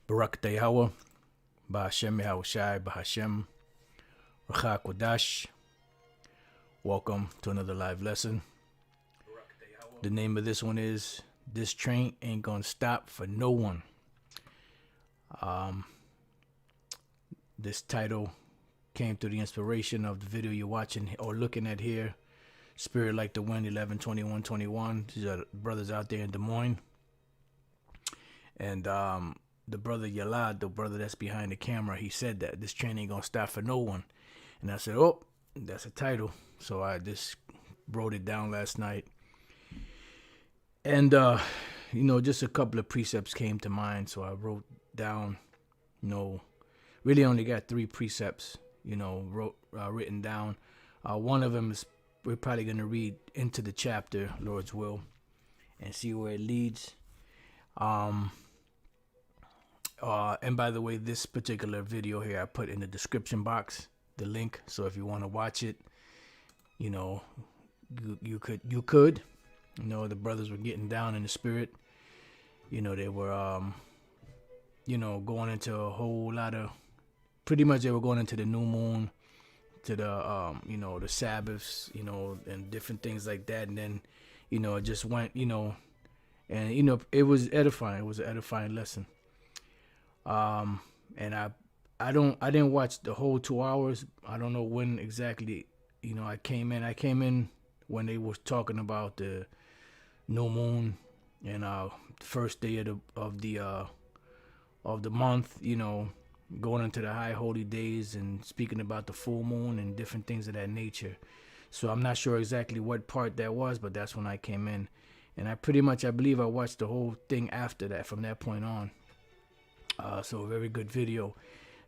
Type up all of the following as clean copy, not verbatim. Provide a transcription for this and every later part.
Barak Yahweh, Bahashem Yahushai, Bahashem, Rachak Wadash. Welcome to another live lesson. The name of this one is This Train Ain't Gonna Stop for No One. This title came through the inspiration of the video you're watching or looking at here. Spirit Like the Wind, 11/21/21. These are brothers out there in Des Moines. And the brother Yalad, the brother that's behind the camera, he said that this train ain't gonna stop for no one. And I said, oh, that's a title. So I just wrote it down last night. And, just a couple of precepts came to mind. So I wrote down, really only got 3 precepts, written down. One of them is we're probably going to read into the chapter, Lord's will, and see where it leads. And by the way, this particular video here, I put in the description box, the link. So if you want to watch it, you could. The brothers were getting down in the spirit. They were, going into a whole lot of, pretty much they were going into the new moon, to the, the Sabbaths, and different things like that. And then, it just went, and, it was edifying. It was an edifying lesson. And I didn't watch the whole 2 hours. I don't know when exactly, I came in when they was talking about the new moon and, first day of the month, going into the high holy days and speaking about the full moon and different things of that nature. So I'm not sure exactly what part that was, but that's when I came in. And I believe I watched the whole thing after that, from that point on. So a very good video.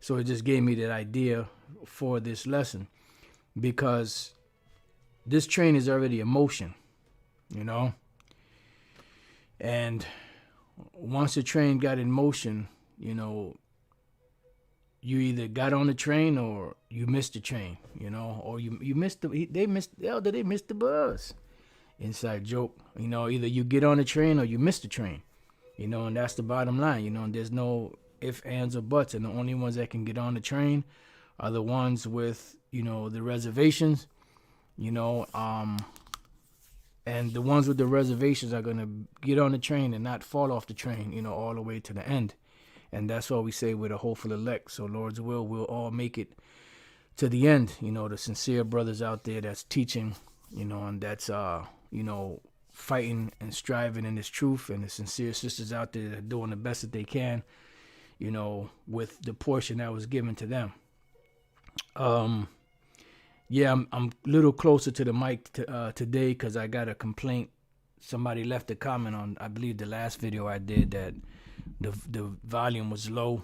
So it just gave me that idea for this lesson, because this train is already in motion, and once the train got in motion, you either got on the train or you missed the train, or you missed they missed the bus. Inside joke, either you get on the train or you miss the train. And that's the bottom line, there's no ifs, ands, or buts. And the only ones that can get on the train are the ones with, the reservations, and the ones with the reservations are going to get on the train and not fall off the train, all the way to the end. And that's what we say with a hopeful elect. So Lord's will, we'll all make it to the end. The sincere brothers out there that's teaching, and that's, fighting and striving in this truth, and the sincere sisters out there that are doing the best that they can, with the portion that was given to them. I'm a little closer to the mic today because I got a complaint. Somebody left a comment on, I believe, the last video I did, that the volume was low.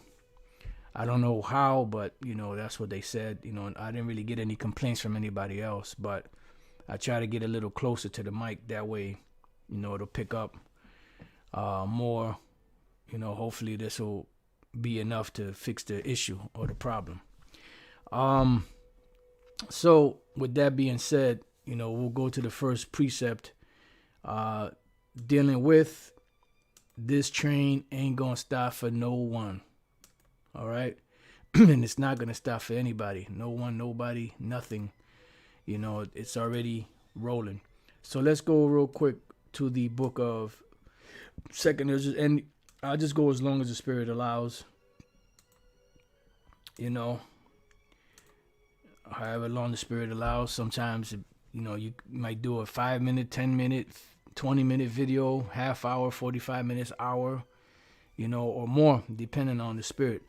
I don't know how, but that's what they said. And I didn't really get any complaints from anybody else, but I try to get a little closer to the mic. That way, it'll pick up more. Hopefully this will be enough to fix the issue or the problem. So with that being said, we'll go to the first precept, dealing with this train ain't gonna stop for no one. All right. And it's not gonna stop for anybody. No one, nobody, nothing. It's already rolling. So let's go real quick to the book of Second Ezra, and I'll just go as long as the Spirit allows. However long the Spirit allows. Sometimes, you might do a 5-minute, 10-minute, 20-minute video, half hour, 45 minutes, hour, or more, depending on the Spirit.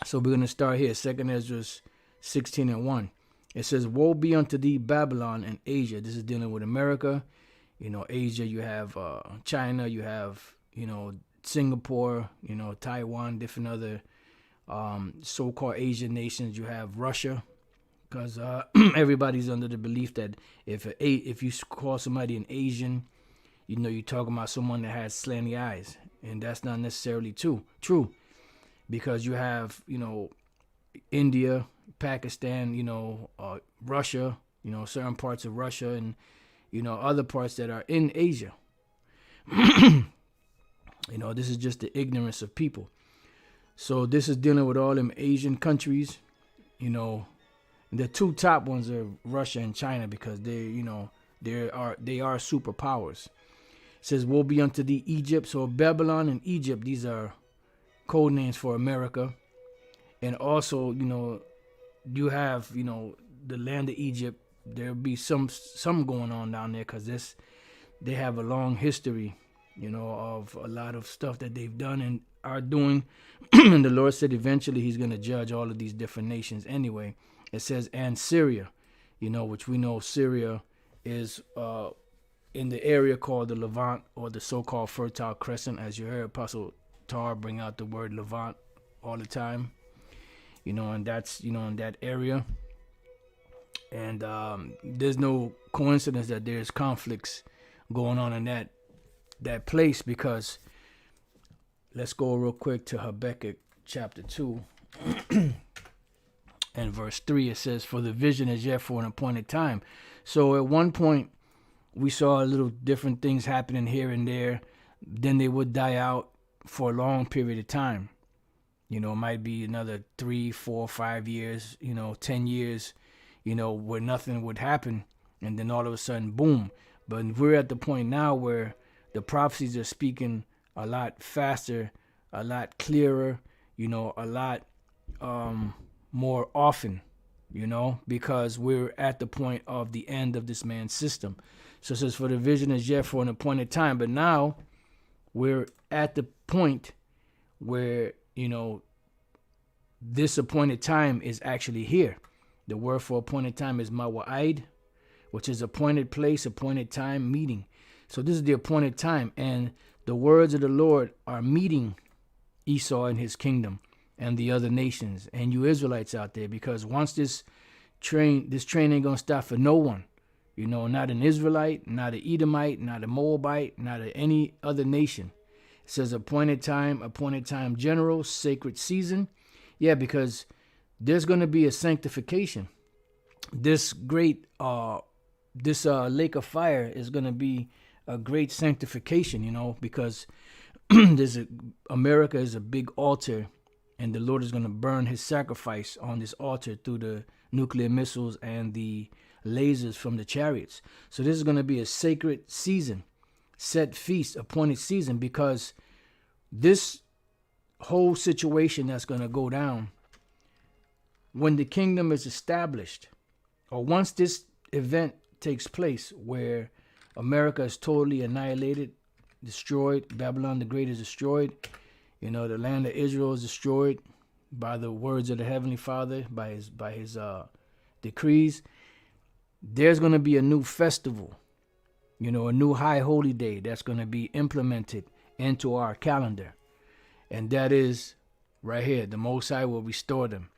So we're going to start here. Second Ezra 16:1. It says, woe be unto thee, Babylon and Asia. This is dealing with America. Asia, you have China, you have, Singapore, Taiwan, different other so-called Asian nations. You have Russia, because everybody's under the belief that if you call somebody an Asian, you're talking about someone that has slanty eyes. And that's not necessarily true, because you have, India, Pakistan, Russia, certain parts of Russia, and, other parts that are in Asia. This is just the ignorance of people. So this is dealing with all them Asian countries. The two top ones are Russia and China, because they are superpowers. It says, woe be unto thee, Egypt. So Babylon and Egypt, these are code names for America. And also, you have, the land of Egypt. There'll be some going on down there, because they have a long history, of a lot of stuff that they've done and are doing. And the Lord said eventually he's going to judge all of these different nations anyway. It says, and Syria, which we know Syria is in the area called the Levant, or the so-called Fertile Crescent, as you heard Apostle Tar bring out the word Levant all the time, and that's, in that area. And there's no coincidence that there's conflicts going on in that place, because let's go real quick to Habakkuk chapter 2 and verse 3. It says, for the vision is yet for an appointed time. So at one point we saw a little different things happening here and there. Then they would die out for a long period of time. It might be another 3, 4, 5 years, 10 years, where nothing would happen. And then all of a sudden, boom. But we're at the point now where the prophecies are speaking a lot faster, a lot clearer, a lot more often, because we're at the point of the end of this man's system. So it says, for the vision is yet for an appointed time. But now we're at the point where, this appointed time is actually here. The word for appointed time is mawa'id, which is appointed place, appointed time, meeting. So this is the appointed time, and the words of the Lord are meeting Esau and his kingdom and the other nations and you Israelites out there, because once this train ain't gonna stop for no one. Not an Israelite, not an Edomite, not a Moabite, not any other nation. It says appointed time general, sacred season. Yeah, because there's going to be a sanctification. This great, lake of fire is going to be a great sanctification, because America is a big altar, and the Lord is going to burn his sacrifice on this altar through the nuclear missiles and the lasers from the chariots. So this is going to be a sacred season, set feast, appointed season, because this whole situation that's going to go down when the kingdom is established, or once this event takes place where America is totally annihilated, destroyed, Babylon the Great is destroyed, the land of Israel is destroyed by the words of the Heavenly Father, by his decrees. There's going to be a new festival, a new high holy day that's going to be implemented into our calendar. And that is right here. The Most High will restore them.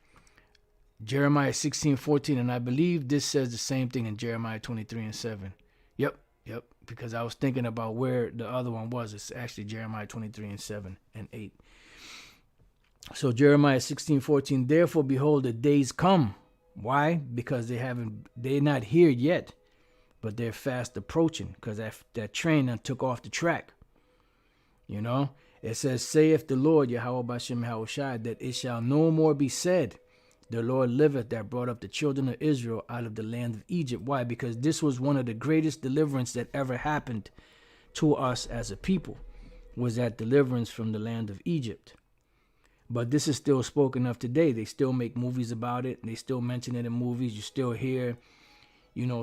Jeremiah 16:14, and I believe this says the same thing in Jeremiah 23:7. Yep. Because I was thinking about where the other one was. It's actually Jeremiah 23:7 and 8. So Jeremiah 16:14, therefore behold, the days come. Why? Because they're not here yet, but they're fast approaching, because that train took off the track. It says, saith the Lord, Yahweh Bashem Yahushai, that it shall no more be said, the Lord liveth, that brought up the children of Israel out of the land of Egypt. Why? Because this was one of the greatest deliverance that ever happened to us as a people, was that deliverance from the land of Egypt. But this is still spoken of today. They still make movies about it. They still mention it in movies. You still hear,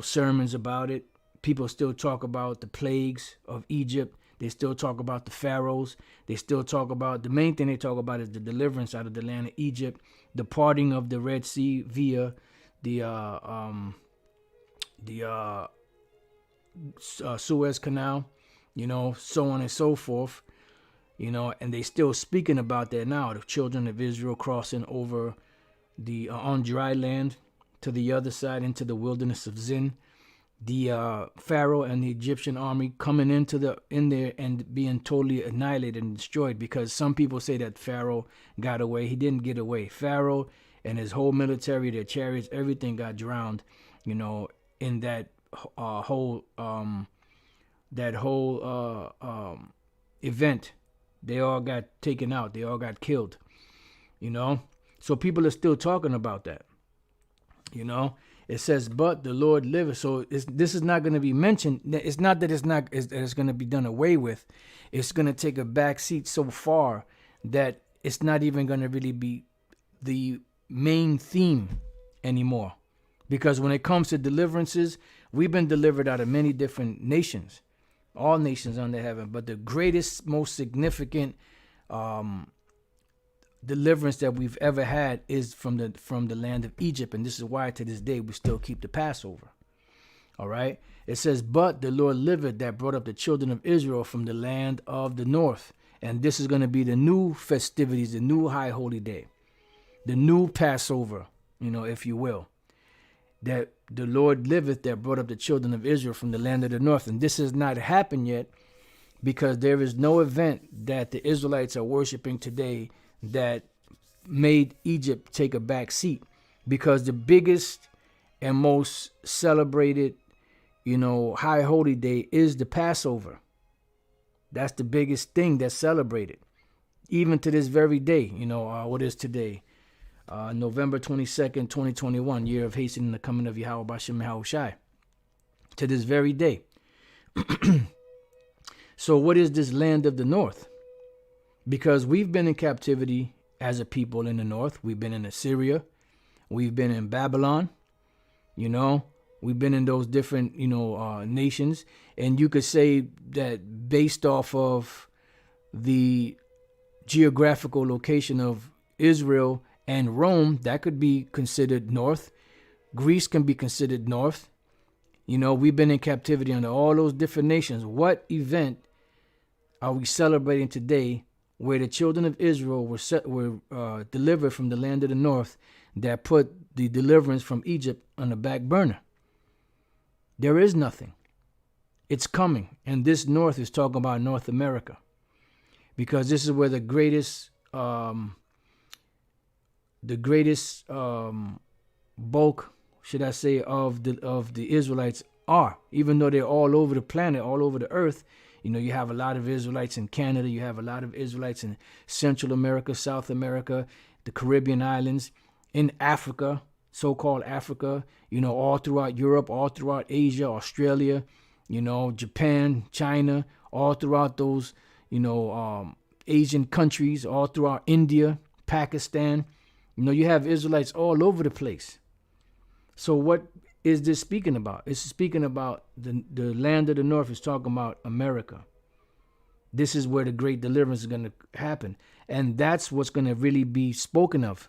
sermons about it. People still talk about the plagues of Egypt. They still talk about the pharaohs. They still talk about, the main thing they talk about is the deliverance out of the land of Egypt, the parting of the Red Sea via the Suez Canal, so on and so forth, and they still speaking about that now. The children of Israel crossing over the on dry land to the other side into the wilderness of Zin. The Pharaoh and the Egyptian army coming in there and being totally annihilated and destroyed, because some people say that Pharaoh got away. He didn't get away. Pharaoh and his whole military, their chariots, everything got drowned, in that whole event They all got taken out. They all got killed. So people are still talking about that. It says, but the Lord liveth. So this is not going to be mentioned. It's not that it's going to be done away with. It's going to take a back seat so far that it's not even going to really be the main theme anymore. Because when it comes to deliverances, we've been delivered out of many different nations, all nations under heaven. But the greatest, most significant deliverance that we've ever had is from the land of Egypt. And this is why to this day we still keep the Passover. All right. It says, but the Lord liveth, that brought up the children of Israel from the land of the north. And this is going to be the new festivities, the new high holy day, the new Passover, if you will. That the Lord liveth, that brought up the children of Israel from the land of the north. And this has not happened yet, because there is no event that the Israelites are worshiping today that made Egypt take a back seat. Because the biggest and most celebrated, high holy day is the Passover. That's the biggest thing that's celebrated. Even to this very day, what is today? November 22nd, 2021, year of hastening the coming of Yahweh Bashem Yahushai. To this very day. So what is this land of the north? Because we've been in captivity as a people in the north. We've been in Assyria. We've been in Babylon. We've been in those different, nations. And you could say that based off of the geographical location of Israel and Rome, that could be considered north. Greece can be considered north. We've been in captivity under all those different nations. What event are we celebrating today where the children of Israel were delivered from the land of the north that put the deliverance from Egypt on the back burner? There is nothing. It's coming. And this north is talking about North America, because this is where the greatest bulk, should I say, of the Israelites are. Even though they're all over the planet, all over the earth. You have a lot of Israelites in Canada. You have a lot of Israelites in Central America, South America, the Caribbean islands, in Africa, so-called Africa, all throughout Europe, all throughout Asia, Australia, Japan, China, all throughout those, Asian countries, all throughout India, Pakistan. You have Israelites all over the place. So what is this speaking about? It's speaking about the land of the north. Is talking about America. This is where the great deliverance is going to happen. And that's what's going to really be spoken of.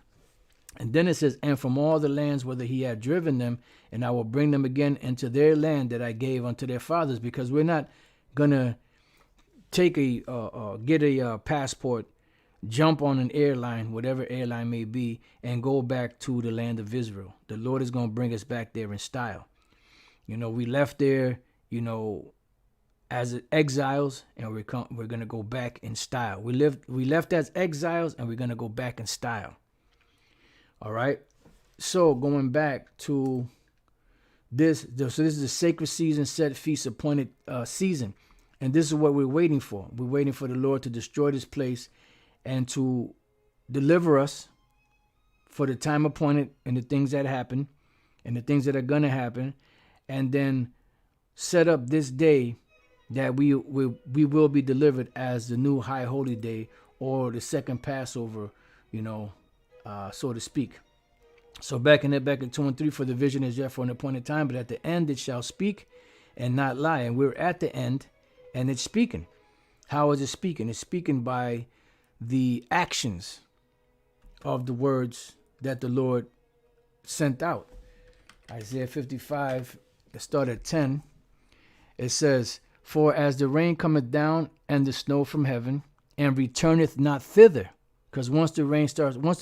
And then it says, and from all the lands whither he had driven them, and I will bring them again into their land that I gave unto their fathers. Because we're not going to take get a passport, jump on an airline, whatever airline may be, and go back to the land of Israel. The Lord is going to bring us back there in style. We left there, as exiles, and we're going to go back in style. We left as exiles, and we're going to go back in style. All right. So going back to this, so this is the sacred season, set feast, appointed season. And this is what we're waiting for. We're waiting for the Lord to destroy this place and to deliver us for the time appointed and the things that happen and the things that are going to happen. And then set up this day that we will be delivered as the new high holy day, or the second Passover, so to speak. So back in 2 and 3, for the vision is yet for an appointed time, but at the end it shall speak and not lie. And we're at the end, and it's speaking. How is it speaking? It's speaking by the actions of the words that the Lord sent out. Isaiah 55, let's start at 10. It says, for as the rain cometh down and the snow from heaven, and returneth not thither. Because once the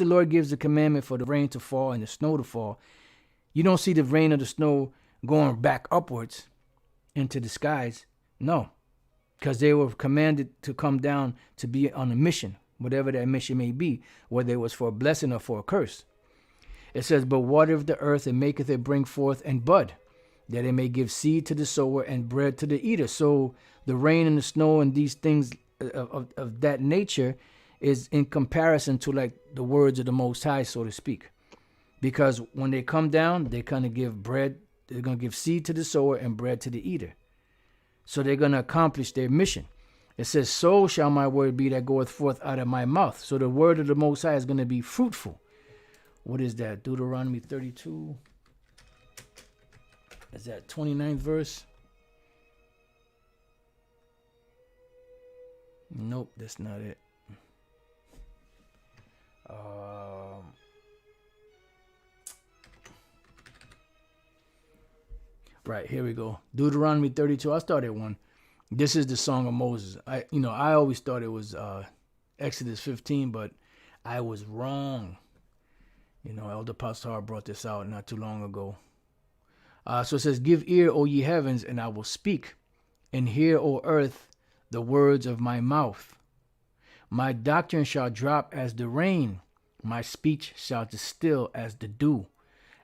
Lord gives the commandment for the rain to fall and the snow to fall, you don't see the rain or the snow going back upwards into the skies. No, because they were commanded to come down to be on a mission, whatever that mission may be, whether it was for a blessing or for a curse. It says, but watereth the earth and maketh it bring forth and bud, that it may give seed to the sower and bread to the eater. So the rain and the snow and these things of that nature is in comparison to like the words of the Most High, so to speak. Because when they come down, they're going to give bread, they're going to give seed to the sower and bread to the eater. So they're going to accomplish their mission. It says, so shall my word be that goeth forth out of my mouth. So the word of the Most High is going to be fruitful. What is that? Deuteronomy 32. Is that 29th verse? Nope, that's not it. Right, here we go. Deuteronomy 32. I started one. This is the Song of Moses. I always thought it was Exodus 15, but I was wrong. Elder Pastor brought this out not too long ago. So it says, give ear, O ye heavens, and I will speak, and hear, O earth, the words of my mouth. My doctrine shall drop as the rain, my speech shall distill as the dew,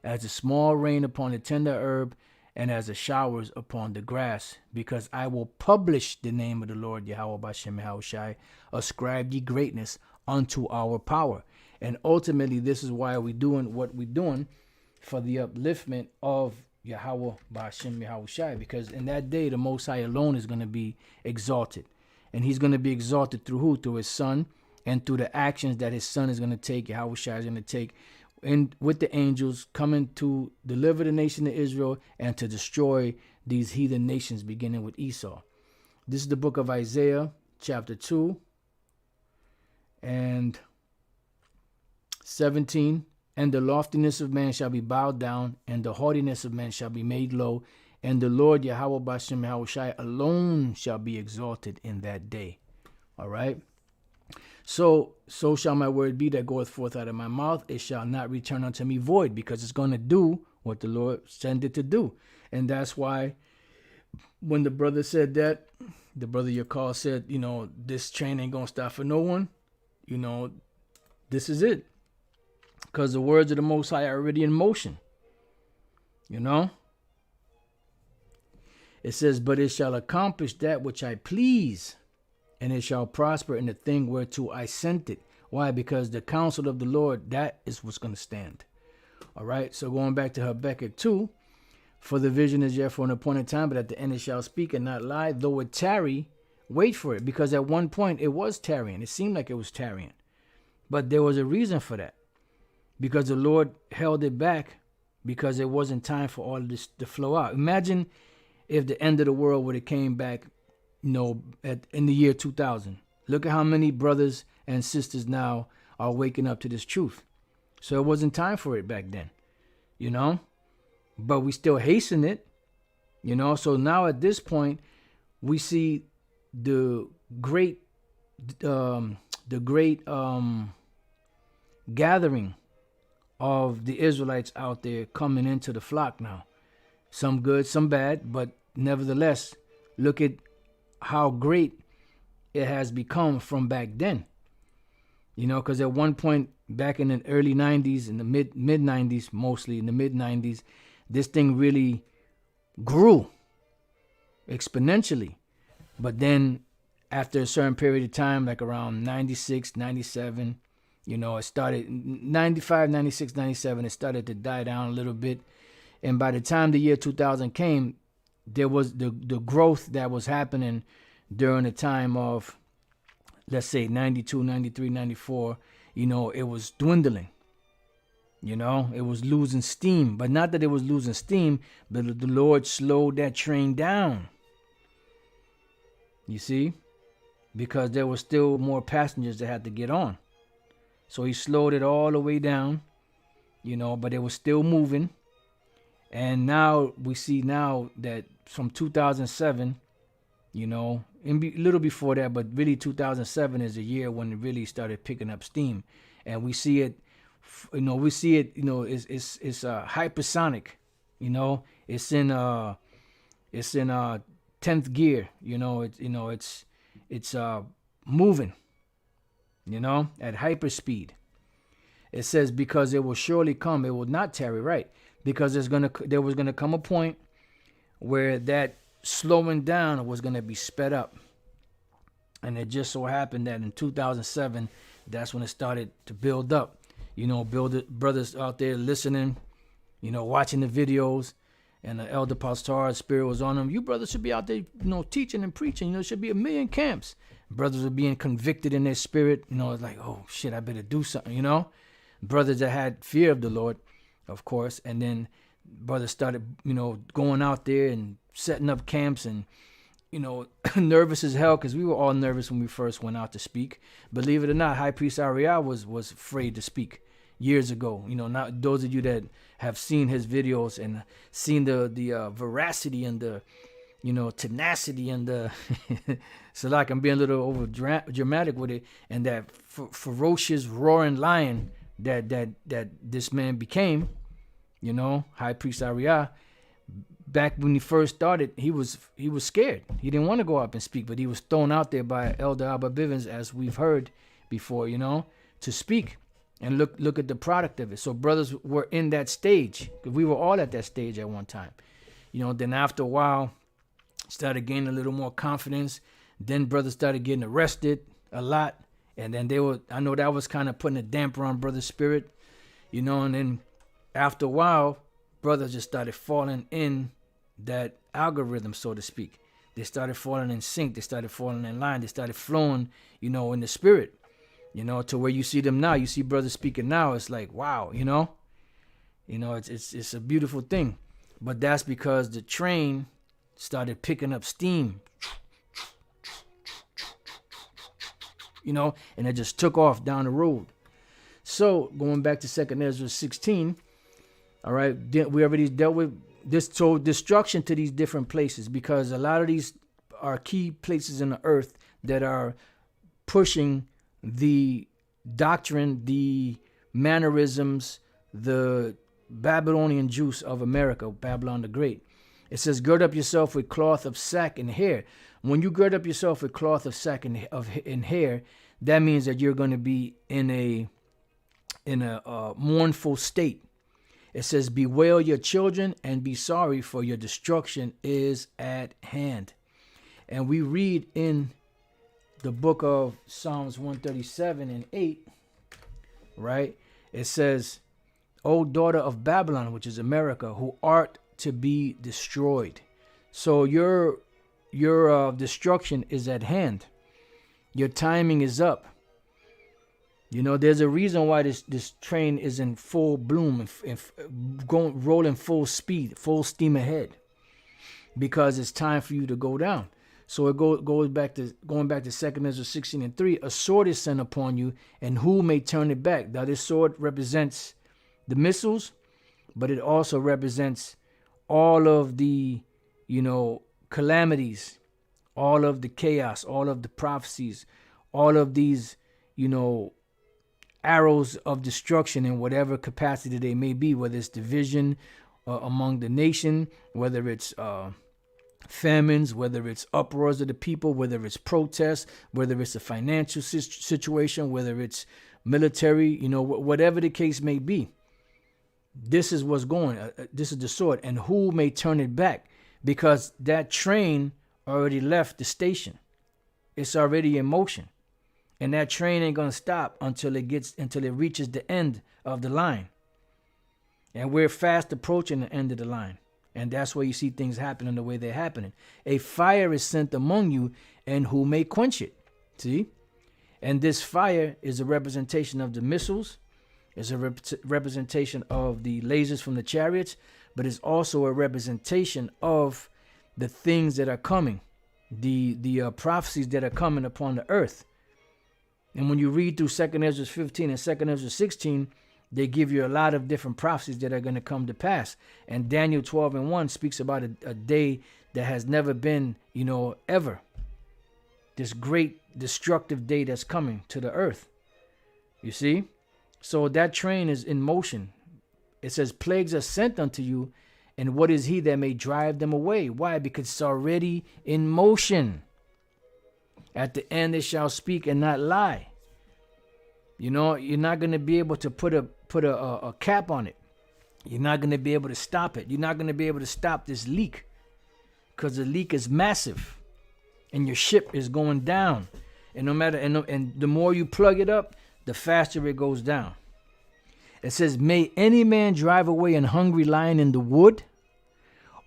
as the small rain upon the tender herb, and as the showers upon the grass, because I will publish the name of the Lord Yahweh Bashem Yahushai, ascribe ye greatness unto our power. And ultimately, this is why we're doing what we're doing, for the upliftment of Yahweh Bashem Yahushai, because in that day, the Most High alone is going to be exalted. And he's going to be exalted through who? Through his son, and through the actions that his son is going to take, Yahushai is going to take, and with the angels coming to deliver the nation of Israel and to destroy these heathen nations, beginning with Esau. This is the book of Isaiah, chapter 2 and 17. And the loftiness of man shall be bowed down, and the haughtiness of man shall be made low, and the Lord Yahweh Bashem Yahushai alone shall be exalted in that day. All right. So shall my word be that goeth forth out of my mouth. It shall not return unto me void, because it's going to do what the Lord sent it to do. And that's why when the brother said that, the brother Yakal said, this train ain't going to stop for no one. This is it. Because the words of the Most High are already in motion. It says, but it shall accomplish that which I please, and it shall prosper in the thing whereto I sent it. Why? Because the counsel of the Lord, that is what's going to stand. All right. So going back to Habakkuk 2, for the vision is yet for an appointed time, but at the end it shall speak and not lie. Though it tarry, wait for it. Because at one point it was tarrying. It seemed like it was tarrying. But there was a reason for that. Because the Lord held it back, because it wasn't time for all of this to flow out. Imagine if the end of the world would have came back, in the year 2000. Look at how many brothers and sisters now are waking up to this truth. So it wasn't time for it back then, but we still hasten it, So now at this point, we see the great gathering of the Israelites out there coming into the flock now. Some good, some bad, but nevertheless, look at how great it has become from back then. Because at one point back in the early 90s, in the mid 90s, mostly in the mid 90s, this thing really grew exponentially. But then after a certain period of time, like around 96, 97, it started 95, 96, 97, it started to die down a little bit. And by the time the year 2000 came, there was the growth that was happening during the time of, let's say, 92, 93, 94, it was dwindling. It was losing steam. But not that it was losing steam, but the Lord slowed that train down. You see? Because there were still more passengers that had to get on. So he slowed it all the way down, but it was still moving. And now we see now that from 2007, and a little before that, but really 2007 is the year when it really started picking up steam. And we see it, it's hypersonic, it's in 10th gear, it's moving, at hyperspeed. It says, because it will surely come, it will not tarry, right? Because there was gonna come a point where that slowing down was gonna be sped up. And it just so happened that in 2007, that's when it started to build up. Brothers out there listening, watching the videos, and the elder pastor's spirit was on them. You brothers should be out there, teaching and preaching. There should be 1 million camps. Brothers were being convicted in their spirit. It's like, oh shit, I better do something. Brothers that had fear of the Lord, of course, and then brothers started, going out there and setting up camps and, nervous as hell, because we were all nervous when we first went out to speak. Believe it or not, High Priest Ariel was afraid to speak years ago. Not those of you that have seen his videos and seen the veracity and the, tenacity and the, so like I'm being a little over dramatic with it, and that ferocious roaring lion that this man became, High Priest Ariel. Back when he first started, he was scared. He didn't want to go up and speak, but he was thrown out there by Elder Abba Bivens, as we've heard before, to speak and look at the product of it. So brothers were in that stage, because we were all at that stage at one time. Then after a while, started gaining a little more confidence. Then brothers started getting arrested a lot, and then I know that was kind of putting a damper on brother's spirit, and then after a while, brothers just started falling in that algorithm, so to speak. They started falling in sync. They started falling in line. They started flowing, in the spirit, to where you see them now. You see brothers speaking now. It's like, wow, it's a beautiful thing. But that's because the train started picking up steam, and it just took off down the road. So going back to 2 Ezra 16, all right, we already dealt with this. So destruction to these different places, because a lot of these are key places in the earth that are pushing the doctrine, the mannerisms, the Babylonian juice of America, Babylon the Great. It says, gird up yourself with cloth of sack and hair. When you gird up yourself with cloth of sack and hair, that means that you're going to be in a mournful state. It says, bewail your children and be sorry, for your destruction is at hand. And we read in the book of Psalms 137 and 8, right? It says, O daughter of Babylon, which is America, who art to be destroyed. So your destruction is at hand. Your timing is up. There's a reason why this train is in full bloom and rolling full speed, full steam ahead, because it's time for you to go down. So it going back to 2 Ezra 16 and 3. A sword is sent upon you, and who may turn it back? Now this sword represents the missiles, but it also represents all of the calamities, all of the chaos, all of the prophecies, all of these arrows of destruction in whatever capacity they may be, whether it's division among the nation, whether it's famines, whether it's uproars of the people, whether it's protests, whether it's a financial situation, whether it's military, whatever the case may be. This is what's going. This is the sword. And who may turn it back? Because that train already left the station. It's already in motion. And that train ain't going to stop until it reaches the end of the line. And we're fast approaching the end of the line. And that's where you see things happening the way they're happening. A fire is sent among you, and who may quench it? See? And this fire is a representation of the missiles. It's a representation of the lasers from the chariots. But it's also a representation of the things that are coming. The prophecies that are coming upon the earth. And when you read through 2 Ezra 15 and 2 Ezra 16, they give you a lot of different prophecies that are going to come to pass. And Daniel 12 and 1 speaks about a day that has never been, ever. This great destructive day that's coming to the earth. You see? So that train is in motion. It says, plagues are sent unto you, and what is he that may drive them away? Why? Because it's already in motion. At the end, they shall speak and not lie. You're not going to be able to put a cap on it. You're not going to be able to stop it. You're not going to be able to stop this leak, because the leak is massive and your ship is going down. And no matter, and the more you plug it up, the faster it goes down. It says, may any man drive away an hungry lion in the wood,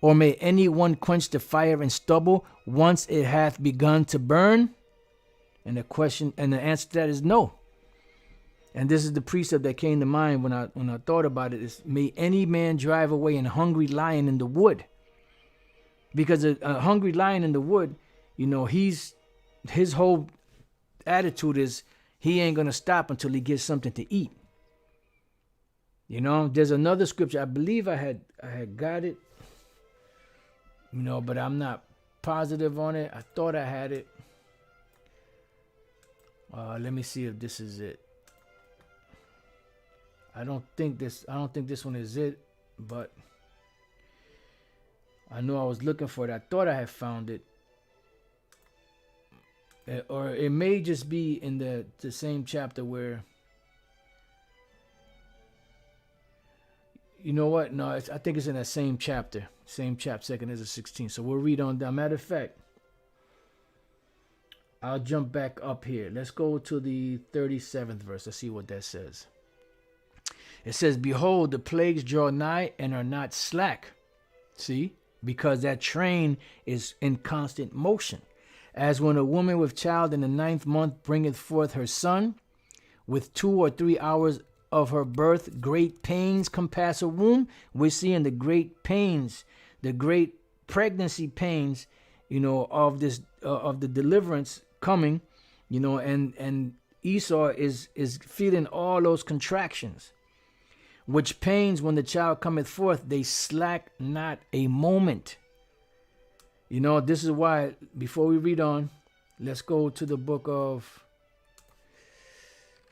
or may any one quench the fire in stubble once it hath begun to burn? And the question and the answer to that is no. And this is the precept that came to mind when I thought about it, is may any man drive away an hungry lion in the wood. Because a hungry lion in the wood, his whole attitude is he ain't gonna stop until he gets something to eat. There's another scripture, I believe I had got it, but I'm not positive on it. I thought I had it. Let me see if this is it. I don't think this one is it, but I know I was looking for it. I thought I had found it. Or it may just be in the same chapter where, you know what? No, I think it's in that same chapter. Same chapter, 2 Ezra 16. So we'll read on down. Matter of fact, I'll jump back up here. Let's go to the 37th verse. Let's see what that says. It says, behold, the plagues draw nigh and are not slack. See? Because that train is in constant motion. As when a woman with child in the 9th month bringeth forth her son, with 2 or 3 hours of her birth, great pains compass her womb. We're seeing the great pains, the great pregnancy pains, of this, of the deliverance coming, and Esau is feeling all those contractions. Which pains when the child cometh forth, they slack not a moment. This is why, before we read on, let's go to the book of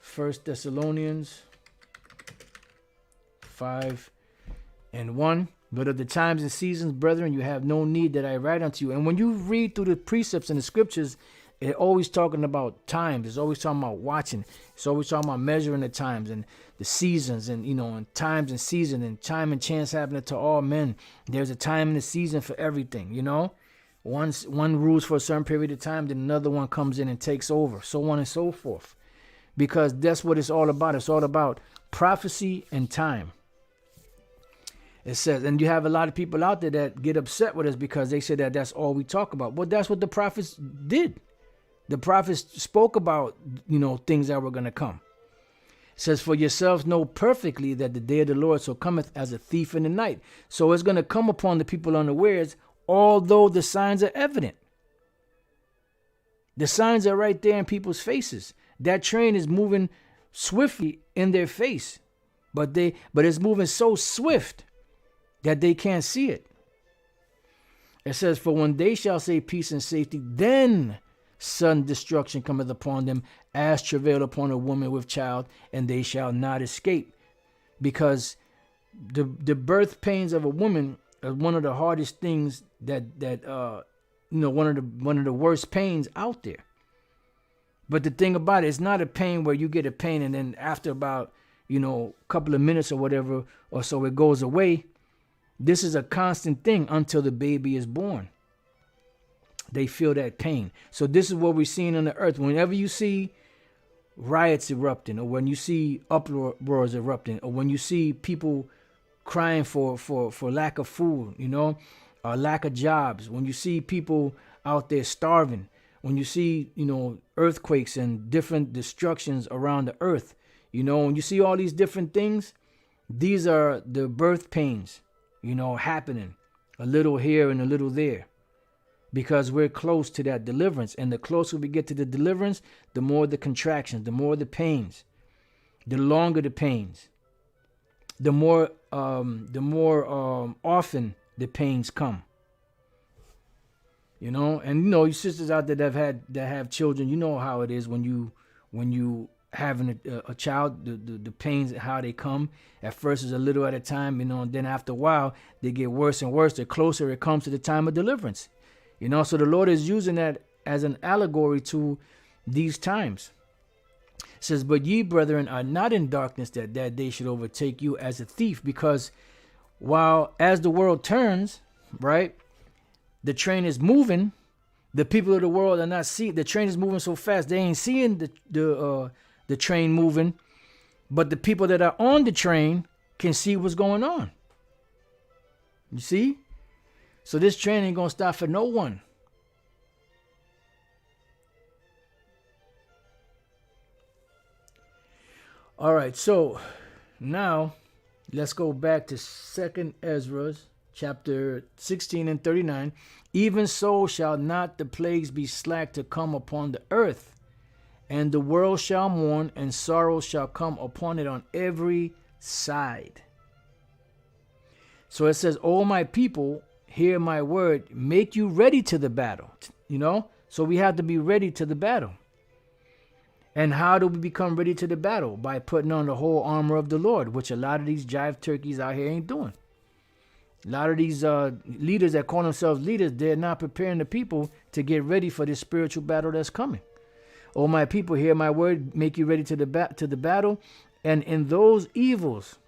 1 Thessalonians 5:1. But of the times and seasons, brethren, you have no need that I write unto you. And when you read through the precepts and the scriptures, it's always talking about times. It's always talking about watching. It's always talking about measuring the times and the seasons, and and times and season, and time and chance happening to all men. There's a time and a season for everything. One rules for a certain period of time, then another one comes in and takes over, so on and so forth. Because that's what it's all about. It's all about prophecy and time. It says, and you have a lot of people out there that get upset with us because they say that that's all we talk about. Well, that's what the prophets did. The prophets spoke about, things that were going to come. It says, for yourselves know perfectly that the day of the Lord so cometh as a thief in the night. So it's going to come upon the people unawares, although the signs are evident. The signs are right there in people's faces. That train is moving swiftly in their face, but it's moving so swift that they can't see it. It says, for when they shall say peace and safety, then sudden destruction cometh upon them, as travail upon a woman with child, and they shall not escape. Because the birth pains of a woman are one of the hardest things that one of the worst pains out there. But the thing about it, it's not a pain where you get a pain and then after about a couple of minutes or whatever or so it goes away. This is a constant thing until the baby is born. They feel that pain. So this is what we're seeing on the earth. Whenever you see riots erupting, or when you see uproars erupting, or when you see people crying for lack of food, or lack of jobs, when you see people out there starving, when you see, earthquakes and different destructions around the earth, when you see all these different things, these are the birth pains, happening a little here and a little there. Because we're close to that deliverance. And the closer we get to the deliverance, the more the contractions, the more the pains, the longer the pains, the more often the pains come. And you sisters out there that have children, you know how it is when you having a child, the pains and how they come. At first is a little at a time, and then after a while they get worse and worse. The closer it comes to the time of deliverance. So the Lord is using that as an allegory to these times. It says, but ye, brethren, are not in darkness, that day should overtake you as a thief. Because while as the world turns, right, the train is moving, The people of the world are not seeing. The train is moving so fast, they ain't seeing the train moving. But the people that are on the train can see what's going on. You see? So this train ain't gonna stop for no one. All right, so now let's go back to 2nd Ezra, chapter 16 and 39. Even so shall not the plagues be slack to come upon the earth, and the world shall mourn, and sorrow shall come upon it on every side. So it says, "O my people, hear my word, make you ready to the battle." You know, so we have to be ready to the battle. And how do we become ready to the battle? By putting on the whole armor of the Lord, which a lot of these jive turkeys out here ain't doing. A lot of these leaders that call themselves leaders, they're not preparing the people to get ready for this spiritual battle that's coming. "O my people, hear my word, make you ready to the battle, and in those evils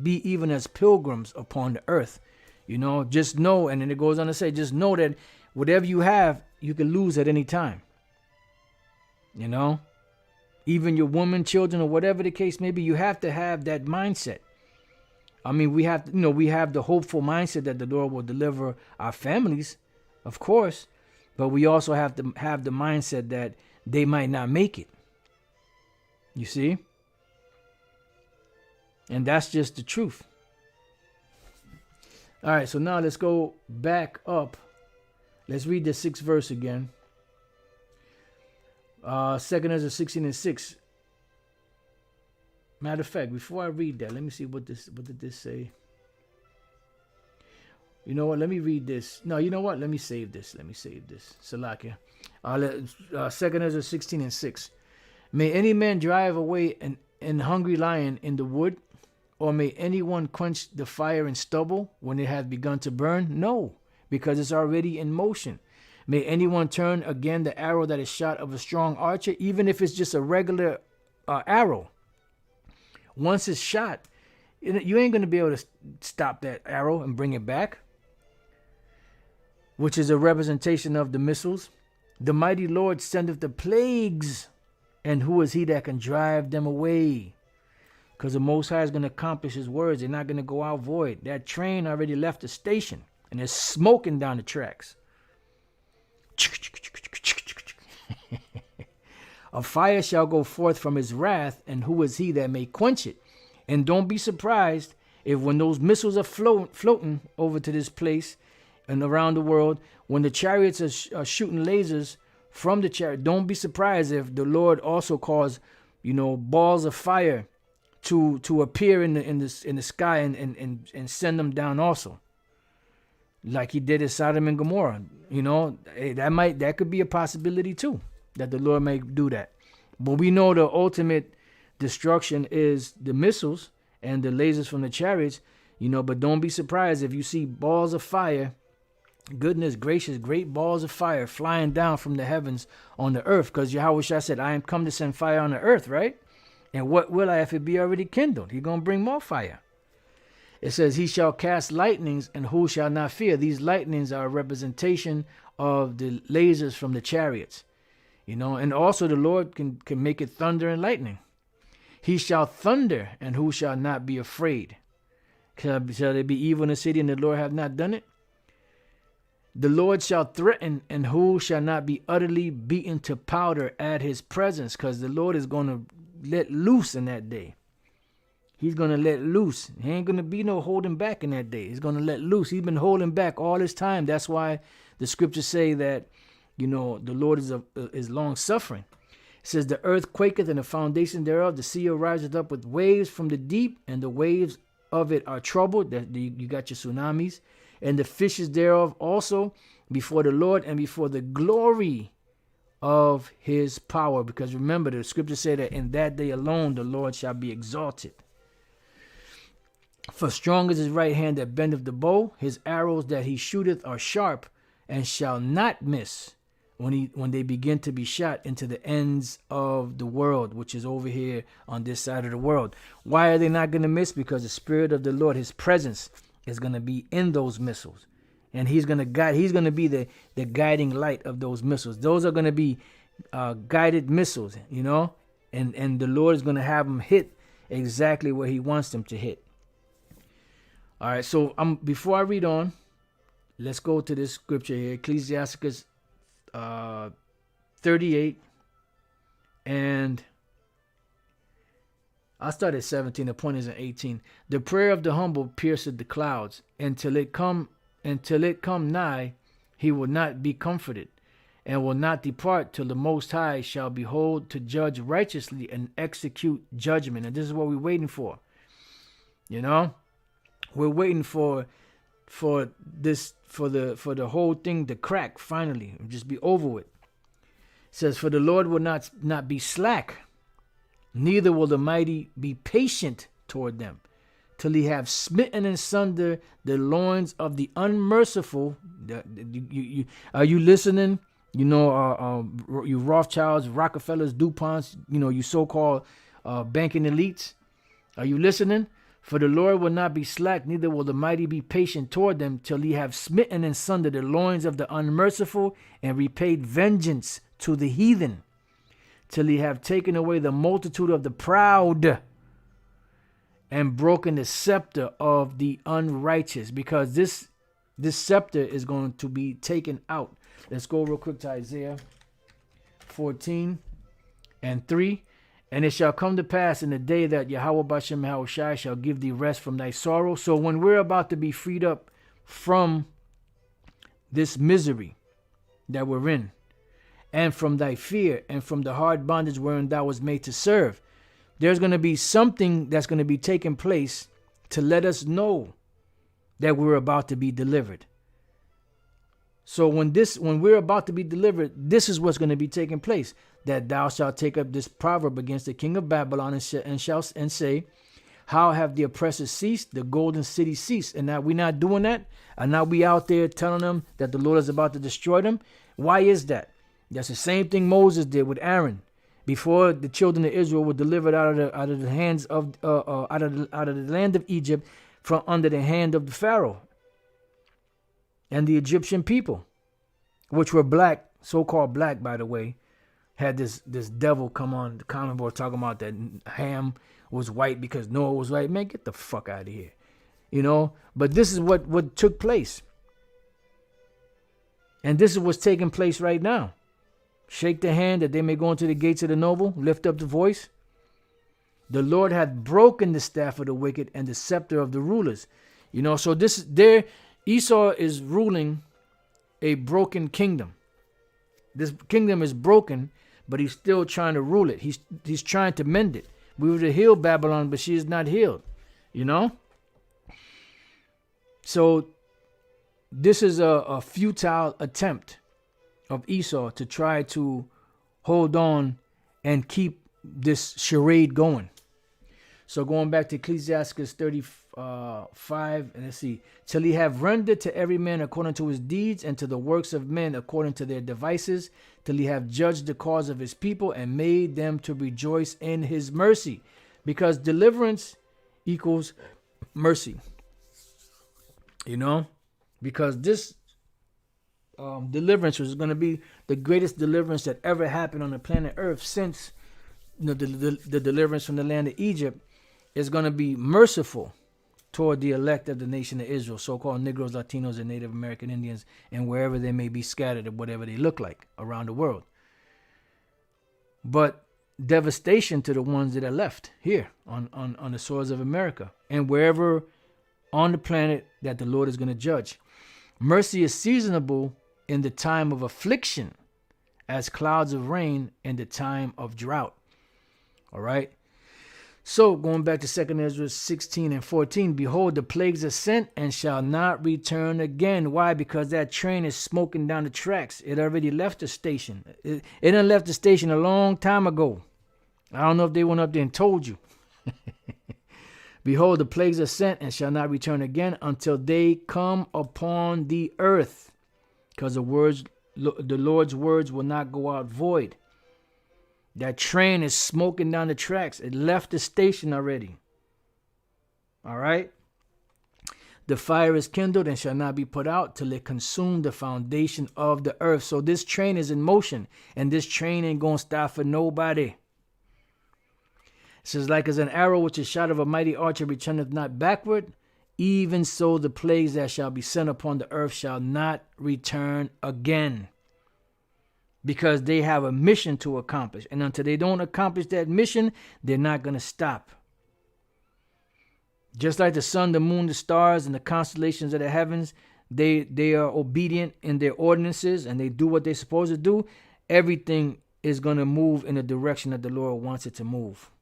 be even as pilgrims upon the earth." You know, just know, and then it goes on to say, just know that whatever you have, you can lose at any time. You know? Even your woman, children, or whatever the case may be, you have to have that mindset. I mean, we have the hopeful mindset that the Lord will deliver our families, of course, but we also have to have the mindset that they might not make it. You see? And that's just the truth. All right, so now let's go back up. Let's read the 6th verse again. 2nd Ezra 16 and 6. Matter of fact, before I read that, let me see what did this say. You know what? Let me read this. No, you know what? Let me save this. Salakia. 2nd Ezra 16 and 6. "May any man drive away an hungry lion in the wood, or may anyone quench the fire in stubble when it has begun to burn? No, because it's already in motion. May anyone turn again the arrow that is shot of a strong archer, even if it's just a regular arrow. Once it's shot, you ain't going to be able to stop that arrow and bring it back," which is a representation of the missiles. "The mighty Lord sendeth the plagues, and who is he that can drive them away?" Because the Most High is going to accomplish his words. They're not going to go out void. That train already left the station, and it's smoking down the tracks. "A fire shall go forth from his wrath, and who is he that may quench it?" And don't be surprised if when those missiles are floating over to this place and around the world, when the chariots are shooting lasers from the chariot, don't be surprised if the Lord also cause, balls of fire to appear in the sky and send them down also, like he did at Sodom and Gomorrah. That could be a possibility too, that the Lord may do that. But we know the ultimate destruction is the missiles and the lasers from the chariots, but don't be surprised if you see balls of fire, goodness gracious, great balls of fire flying down from the heavens on the earth, because Yahweh Shah said, "I am come to send fire on the earth," right? And what will I if it be already kindled? He's going to bring more fire. It says, "He shall cast lightnings, and who shall not fear?" These lightnings are a representation of the lasers from the chariots. And also the Lord can make it thunder and lightning. "He shall thunder, and who shall not be afraid? Shall there be evil in the city, and the Lord have not done it? The Lord shall threaten, and who shall not be utterly beaten to powder at his presence?" Because the Lord is going to let loose in that day. He's going to let loose. He ain't going to be no holding back in that day. He's going to let loose. He's been holding back all this time. That's why the scriptures say that, the Lord is long suffering. It says, "The earth quaketh, and the foundation thereof, the sea riseth up with waves from the deep, and the waves of it are troubled." You got your tsunamis. "And the fishes thereof also before the Lord, and before the glory of his power." Because remember, the scriptures say that in that day alone the Lord shall be exalted. "For strong is his right hand that bendeth the bow. His arrows that he shooteth are sharp, and shall not miss when they begin to be shot into the ends of the world," which is over here on this side of the world. Why are they not going to miss? Because the Spirit of the Lord, his presence, is going to be in those missiles. And he's going to guide. He's going to be the guiding light of those missiles. Those are going to be guided missiles, you know. And the Lord is going to have them hit exactly where he wants them to hit. All right, so before I read on, let's go to this scripture here, Ecclesiasticus 38, and I'll start at 17. The point is in 18. The prayer of the humble pierceth the clouds, until it come nigh, he will not be comforted, and will not depart till the Most High shall behold to judge righteously and execute judgment. And this is what we're waiting for. You know, we're waiting for the whole thing to crack finally and just be over with. It says, for the Lord will not be slack, neither will the mighty be patient toward them, till he have smitten in sunder the loins of the unmerciful. Are you listening? You know, you Rothschilds, Rockefellers, DuPonts, you know, you so-called banking elites. Are you listening? For the Lord will not be slack, neither will the mighty be patient toward them, till he have smitten in sunder the loins of the unmerciful, and repaid vengeance to the heathen, till he have taken away the multitude of the proud, and broken the scepter of the unrighteous. Because this scepter is going to be taken out. Let's go real quick to Isaiah 14:3. And it shall come to pass in the day that Yahweh Bashem Yahushai shall give thee rest from thy sorrow. So when we're about to be freed up from this misery that we're in, and from thy fear, and from the hard bondage wherein thou was made to serve, there's going to be something that's going to be taking place to let us know that we're about to be delivered. So when we're about to be delivered, this is what's going to be taking place. That thou shalt take up this proverb against the king of Babylon and say, how have the oppressors ceased? The golden city ceased. And now we're not doing that. And now we out there telling them that the Lord is about to destroy them. Why is that? That's the same thing Moses did with Aaron. Before the children of Israel were delivered out of the hands of out of the land of Egypt, from under the hand of the Pharaoh and the Egyptian people, which were black, so-called black, by the way, had this devil come on the common board talking about that Ham was white because Noah was white. Man, get the fuck out of here. You know, but this is what took place. And this is what's taking place right now. Shake the hand that they may go into the gates of the noble, lift up the voice. The Lord hath broken the staff of the wicked and the scepter of the rulers. You know, so Esau is ruling a broken kingdom. This kingdom is broken, but he's still trying to rule it. He's trying to mend it. We were to heal Babylon, but she is not healed. You know? So this is a futile attempt of Esau to try to hold on and keep this charade going. So going back to Ecclesiasticus 35, and let's see, till he have rendered to every man according to his deeds, and to the works of men according to their devices, till he have judged the cause of his people and made them to rejoice in his mercy. Because deliverance equals mercy. You know, because this deliverance was going to be the greatest deliverance that ever happened on the planet Earth since the deliverance from the land of Egypt, is going to be merciful toward the elect of the nation of Israel, so-called Negroes, Latinos, and Native American Indians, and wherever they may be scattered or whatever they look like around the world. But devastation to the ones that are left here on the soils of America and wherever on the planet that the Lord is going to judge. Mercy is seasonable in the time of affliction, as clouds of rain in the time of drought. All right. So going back to 2 Ezra 16:14, behold, the plagues are sent and shall not return again. Why? Because that train is smoking down the tracks. It already left the station. It done left the station a long time ago. I don't know if they went up there and told you. Behold, the plagues are sent and shall not return again until they come upon the earth. Because the Lord's words will not go out void. That train is smoking down the tracks. It left the station already. All right. The fire is kindled and shall not be put out till it consume the foundation of the earth. So this train is in motion, and this train ain't gonna stop for nobody. It says, like as an arrow which is shot of a mighty archer returneth not backward, even so the plagues that shall be sent upon the earth shall not return again. Because they have a mission to accomplish. And until they don't accomplish that mission, they're not going to stop. Just like the sun, the moon, the stars, and the constellations of the heavens, they are obedient in their ordinances and they do what they're supposed to do. Everything is going to move in the direction that the Lord wants it to move.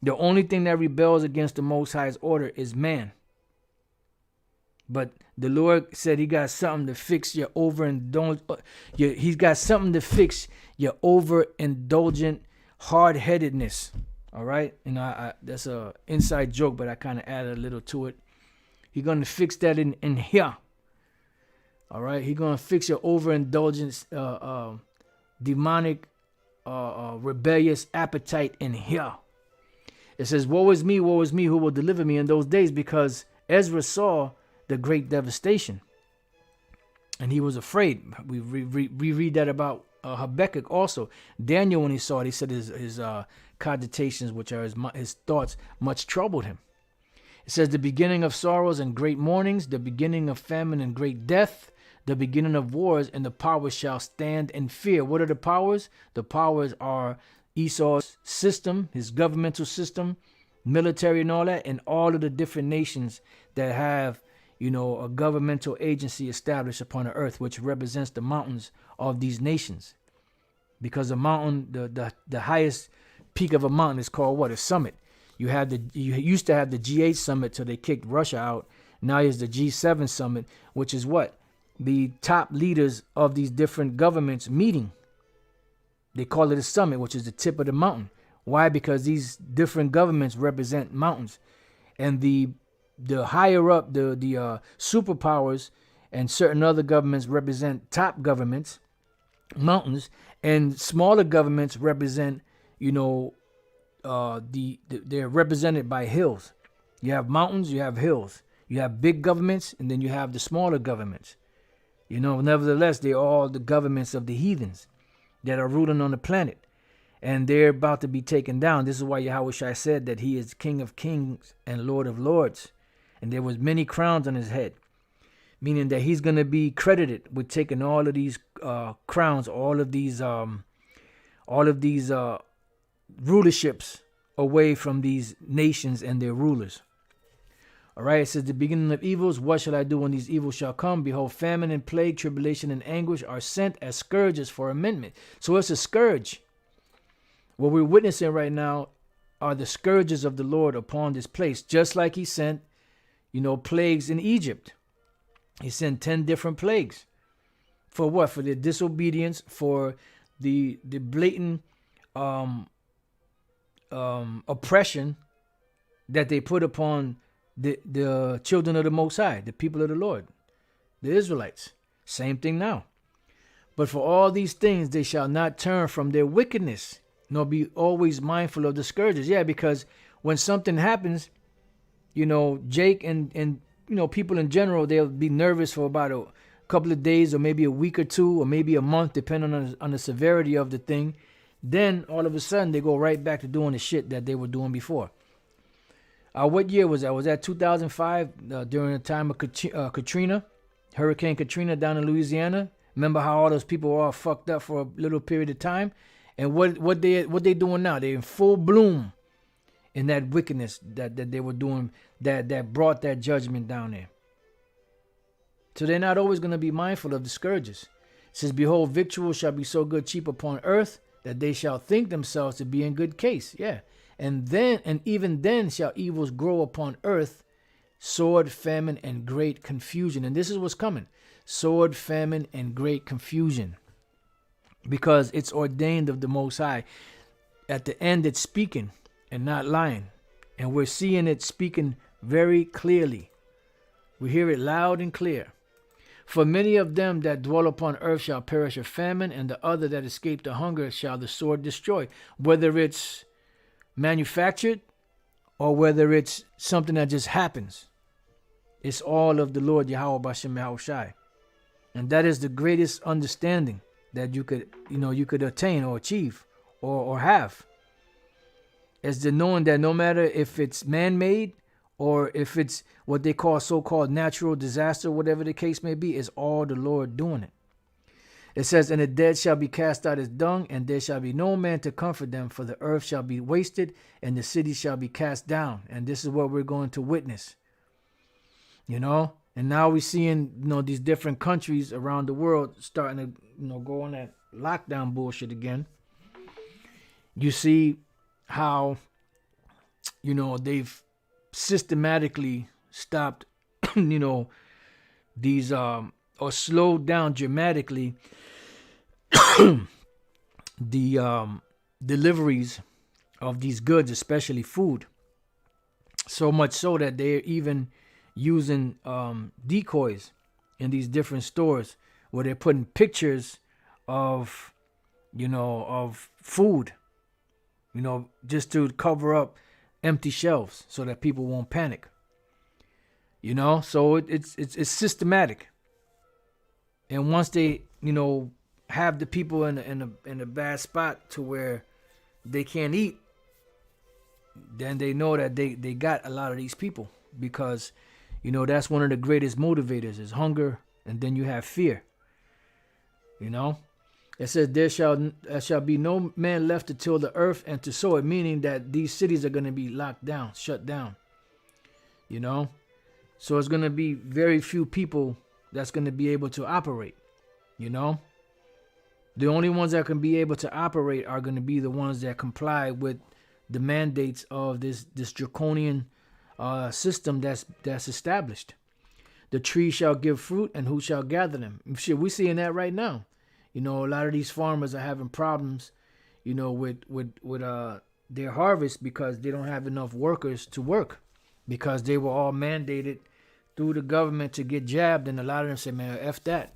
The only thing that rebels against the Most High's order is man. But the Lord said he got something to fix your he's got something to fix your overindulgent hard-headedness. All right? You know, that's a inside joke, but I kind of added a little to it. He's going to fix that in here. All right? He's going to fix your overindulgence, demonic, rebellious appetite in here. It says, woe is me, who will deliver me in those days? Because Ezra saw the great devastation, and he was afraid. We read that about Habakkuk also. Daniel, when he saw it, he said his cogitations, which are his thoughts, much troubled him. It says, the beginning of sorrows and great mournings, the beginning of famine and great death, the beginning of wars, and the powers shall stand in fear. What are the powers? The powers are Esau's system, his governmental system, military and all that, and all of the different nations that have, you know, a governmental agency established upon the earth, which represents the mountains of these nations. Because the mountain, the highest peak of a mountain is called what? A summit. You used to have the G8 summit till they kicked Russia out. Now there's the G7 summit, which is what? The top leaders of these different governments meeting. They call it a summit, which is the tip of the mountain. Why? Because these different governments represent mountains. And the higher up, the superpowers and certain other governments represent top governments, mountains, and smaller governments represent, you know, they're represented by hills. You have mountains, you have hills. You have big governments, and then you have the smaller governments. You know, nevertheless, they're all the governments of the heathens that are ruling on the planet. And they're about to be taken down. This is why Yahushua said that he is King of kings and Lord of lords. And there was many crowns on his head. Meaning that he's going to be credited with taking all of these crowns, all of these rulerships away from these nations and their rulers. All right, it says, the beginning of evils, what shall I do when these evils shall come? Behold, famine and plague, tribulation and anguish are sent as scourges for amendment. So it's a scourge. What we're witnessing right now are the scourges of the Lord upon this place, just like he sent, you know, plagues in Egypt. He sent 10 different plagues. For what? For their disobedience, for the blatant oppression that they put upon the children of the Most High, the people of the Lord, the Israelites. Same thing now. But for all these things, they shall not turn from their wickedness, nor be always mindful of the scourges. Yeah, because when something happens, you know, Jake and you know, people in general, they'll be nervous for about a couple of days or maybe a week or two or maybe a month, depending on the severity of the thing. Then all of a sudden, they go right back to doing the shit that they were doing before. What year was that? Was that 2005 during the time of Katrina, Hurricane Katrina down in Louisiana? Remember how all those people were all fucked up for a little period of time? And what they doing now? They're in full bloom in that wickedness that they were doing that brought that judgment down there. So they're not always going to be mindful of the scourges. It says, behold, victuals shall be so good cheap upon earth that they shall think themselves to be in good case. Yeah. And even then shall evils grow upon earth, sword, famine, and great confusion. And this is what's coming. Sword, famine, and great confusion. Because it's ordained of the Most High. At the end, it's speaking and not lying. And we're seeing it speaking very clearly. We hear it loud and clear. For many of them that dwell upon earth shall perish of famine, and the other that escape the hunger shall the sword destroy. Whether it's manufactured or whether it's something that just happens. It's all of the Lord Yahweh Bashem Yahushai. And that is the greatest understanding that you could attain or achieve or have. Is the knowing that no matter if it's man-made or if it's what they call so-called natural disaster, whatever the case may be, is all the Lord doing it. It says, and the dead shall be cast out as dung, and there shall be no man to comfort them, for the earth shall be wasted, and the city shall be cast down. And this is what we're going to witness. And now we're seeing, these different countries around the world starting to, go on that lockdown bullshit again. You see how, they've systematically stopped, these, or slowed down dramatically the deliveries of these goods, especially food. So much so that they're even using decoys in these different stores where they're putting pictures of, of food, just to cover up empty shelves so that people won't panic. So it's systematic. And once they, have the people in a bad spot to where they can't eat, then they know that they got a lot of these people, because, that's one of the greatest motivators is hunger, and then you have fear. It says there shall be no man left to till the earth and to sow it, meaning that these cities are going to be locked down, shut down. So it's going to be very few people that's going to be able to operate. The only ones that can be able to operate are going to be the ones that comply with the mandates of this draconian system that's established. The tree shall give fruit, and who shall gather them? Shit, we're seeing that right now. A lot of these farmers are having problems, with their harvest because they don't have enough workers to work, because they were all mandated through the government to get jabbed, and a lot of them say, man, F that.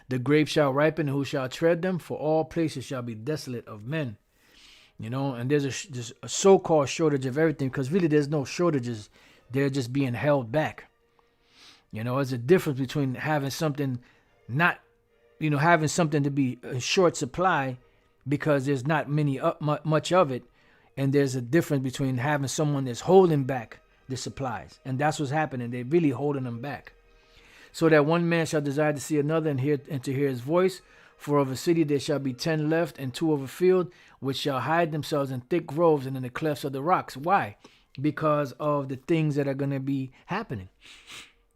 The grapes shall ripen, and who shall tread them? For all places shall be desolate of men. And there's a so-called shortage of everything, because really there's no shortages. They're just being held back. There's a difference between having something having something to be in short supply because there's not much of it. And there's a difference between having someone that's holding back the supplies. And that's what's happening. They're really holding them back. So that one man shall desire to see another and to hear his voice. For of a city there shall be 10 left, and 2 of a field, which shall hide themselves in thick groves and in the clefts of the rocks. Why? Because of the things that are going to be happening.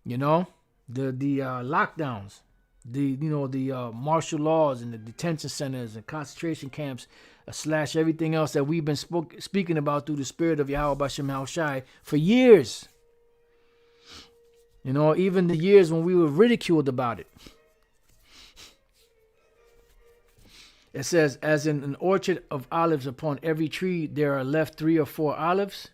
The lockdowns, the martial laws and the detention centers and concentration camps, / everything else that we've been speaking about through the spirit of Yahweh Bashem Yahushai for years. Even the years when we were ridiculed about it. It says, as in an orchard of olives, upon every tree there are left 3 or 4 olives.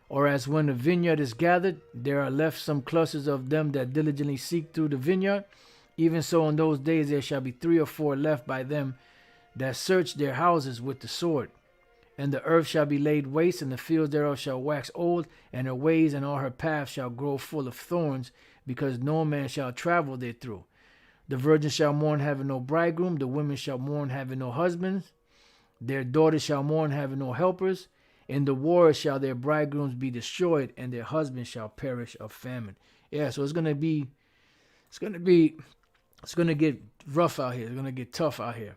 Or as when a vineyard is gathered, there are left some clusters of them that diligently seek through the vineyard. Even so in those days there shall be 3 or 4 left by them that search their houses with the sword. And the earth shall be laid waste, and the fields thereof shall wax old, and her ways and all her paths shall grow full of thorns, because no man shall travel therethrough. The virgins shall mourn, having no bridegroom. The women shall mourn, having no husbands. Their daughters shall mourn, having no helpers. In the wars shall their bridegrooms be destroyed, and their husbands shall perish of famine. Yeah, so it's gonna get rough out here. It's gonna get tough out here,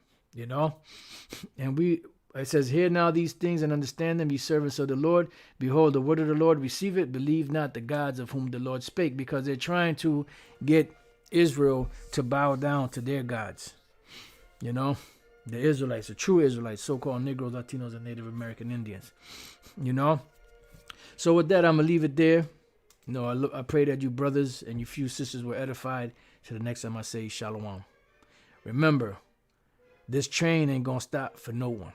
And it says, hear now these things and understand them, ye servants of the Lord. Behold, the word of the Lord, receive it. Believe not the gods of whom the Lord spake, because they're trying to get Israel to bow down to their gods. The Israelites, the true Israelites, so-called Negroes, Latinos, and Native American Indians. So with that, I'm going to leave it there. I pray that you brothers and you few sisters were edified. Till the next time I say shalom. Remember, this train ain't going to stop for no one.